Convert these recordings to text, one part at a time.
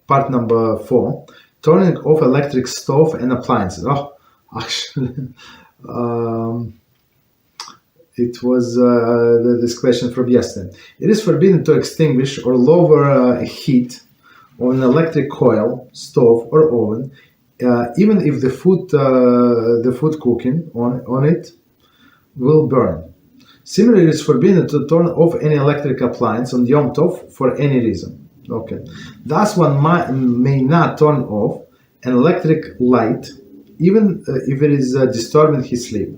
Part number 4, turning off electric stove and appliances. Oh, actually, it was this question from yesterday. It is forbidden to extinguish or lower heat on an electric coil, stove, or oven, even if the food cooking on it will burn. Similarly, it is forbidden to turn off any electric appliance on Yom Tov for any reason. Okay, thus one may not turn off an electric light, even if it is disturbing his sleep.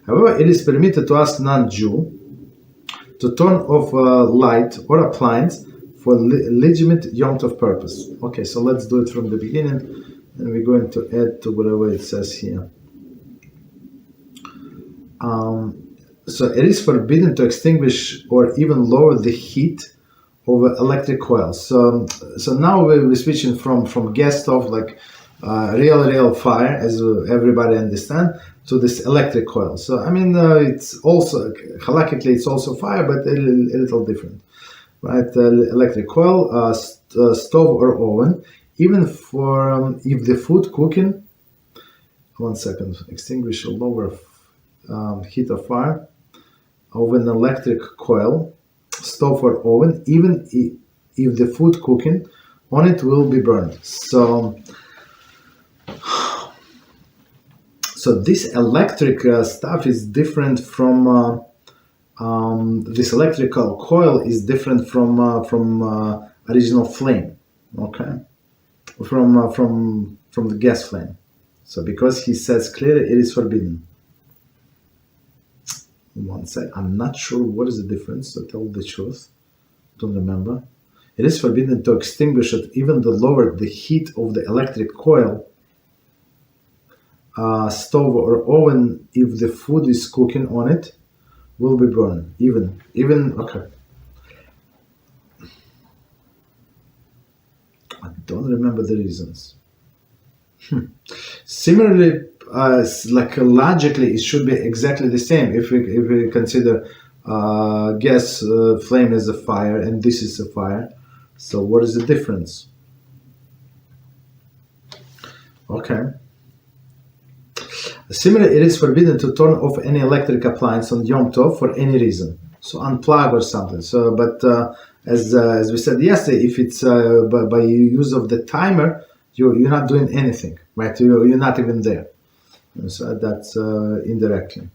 However, it is permitted to ask non-Jew to turn off a light or appliance for legitimate Yom Tov purpose. Okay, so let's do it from the beginning, and we're going to add to whatever it says here. So it is forbidden to extinguish or even lower the heat of electric coils. So now we're switching from gas stove, like real fire, as everybody understand, to this electric coil. So I mean, it's also halachically it's also fire, but a little different, right? Electric coil, stove or oven, even for if the food cooking. 1 second. Extinguish or lower heat of fire of an electric coil, stove or oven, even if the food cooking on it will be burned. So this electric stuff is different from this electrical coil is different from original flame, okay, from the gas flame. So because he says clearly it is forbidden. 1 sec, I'm not sure what is the difference, to tell the truth. Don't remember. It is forbidden to extinguish it, even to lower the heat of the electric coil, stove or oven, if the food is cooking on it will be burned. Even okay. I don't remember the reasons. Similarly, like logically, it should be exactly the same. If we consider gas flame as a fire and this is a fire, so what is the difference? Okay. Similarly, it is forbidden to turn off any electric appliance on Yom Tov for any reason. So unplug or something. So, but as we said yesterday, if it's by use of the timer, you're not doing anything, right? You're not even there. So that's indirectly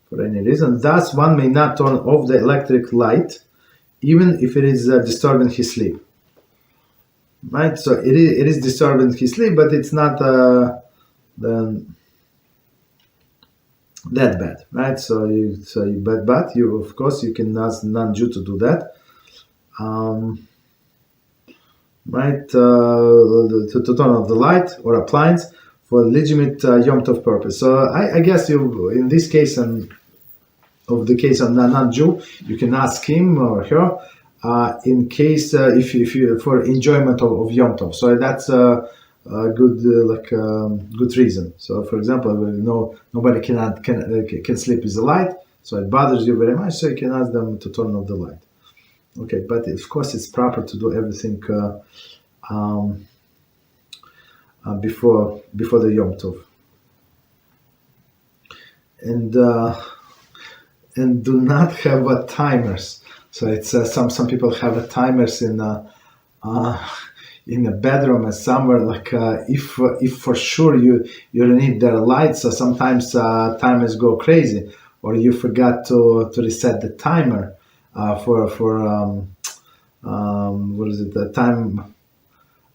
for any reason. Thus, one may not turn off the electric light, even if it is disturbing his sleep. Right? So it is disturbing his sleep, but it's not that bad, right? But you of course you can ask non-Jew to do that, right? To turn off the light or appliance for legitimate Yom Tov purpose. So I guess you, in this case and of the case of non-Jew, you can ask him or her in case if you for enjoyment of Yom Tov. So that's a good good reason. So for example, nobody can sleep with the light, so it bothers you very much. So you can ask them to turn off the light. Okay, but of course it's proper to do everything before the Yom Tov, and do not have timers. So it's some people have timers in a bedroom and somewhere, like if for sure you need their lights. So sometimes timers go crazy, or you forgot to reset the timer for what is it, the time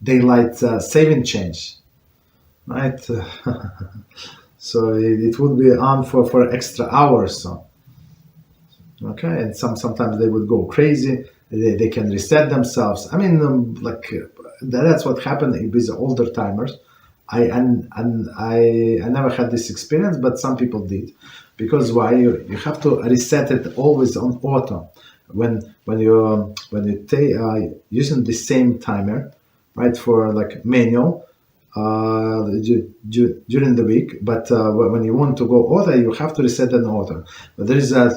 daylight saving change, right? So it would be on for extra hours. So okay, and sometimes they would go crazy. They can reset themselves. I mean, that's what happened with older timers. I never had this experience, but some people did. Because why? You have to reset it always on auto. When you using the same timer, right, for like manual during the week, but when you want to go auto, you have to reset it on auto. But there is a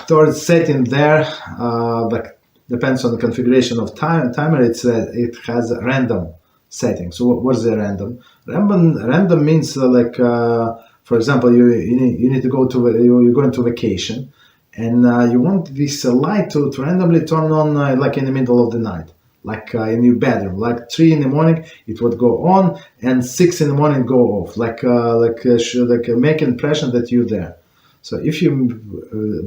third setting there, like depends on the configuration of timer. It has a random setting. So what is a random? Random means for example, you need to go to you're going to vacation, and you want this light to randomly turn on like in the middle of the night, like in your bedroom, like 3 in the morning it would go on, and 6 in the morning go off, like make impression that you're there. So if you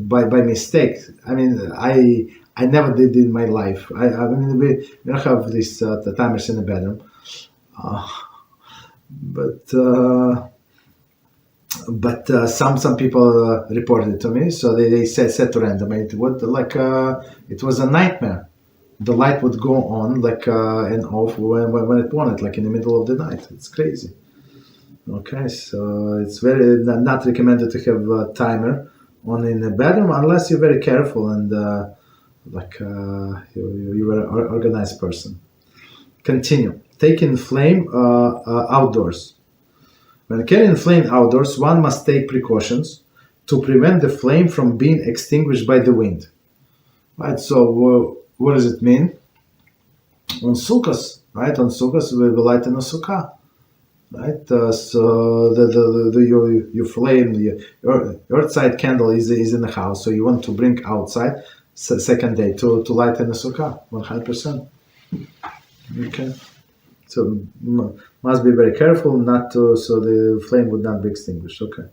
by mistake, I mean, I never did in my life. I mean, we don't have these the timers in the bedroom, but some people reported it to me. So they said to random it was a nightmare. The light would go on and off when it wanted, like in the middle of the night. It's crazy. Okay, so it's very not recommended to have a timer on in the bedroom unless you're very careful and you were an organized person. Continue. Taking flame outdoors. When carrying flame outdoors, one must take precautions to prevent the flame from being extinguished by the wind. Right. So what does it mean? On sukkahs, right? On sukkahs, we will light in a sukkah. Right, so your flame, your earth-side candle is in the house, so you want to bring outside second day to light in the sukkah, 100%. Okay, so must be very careful not to, so the flame would not be extinguished. Okay.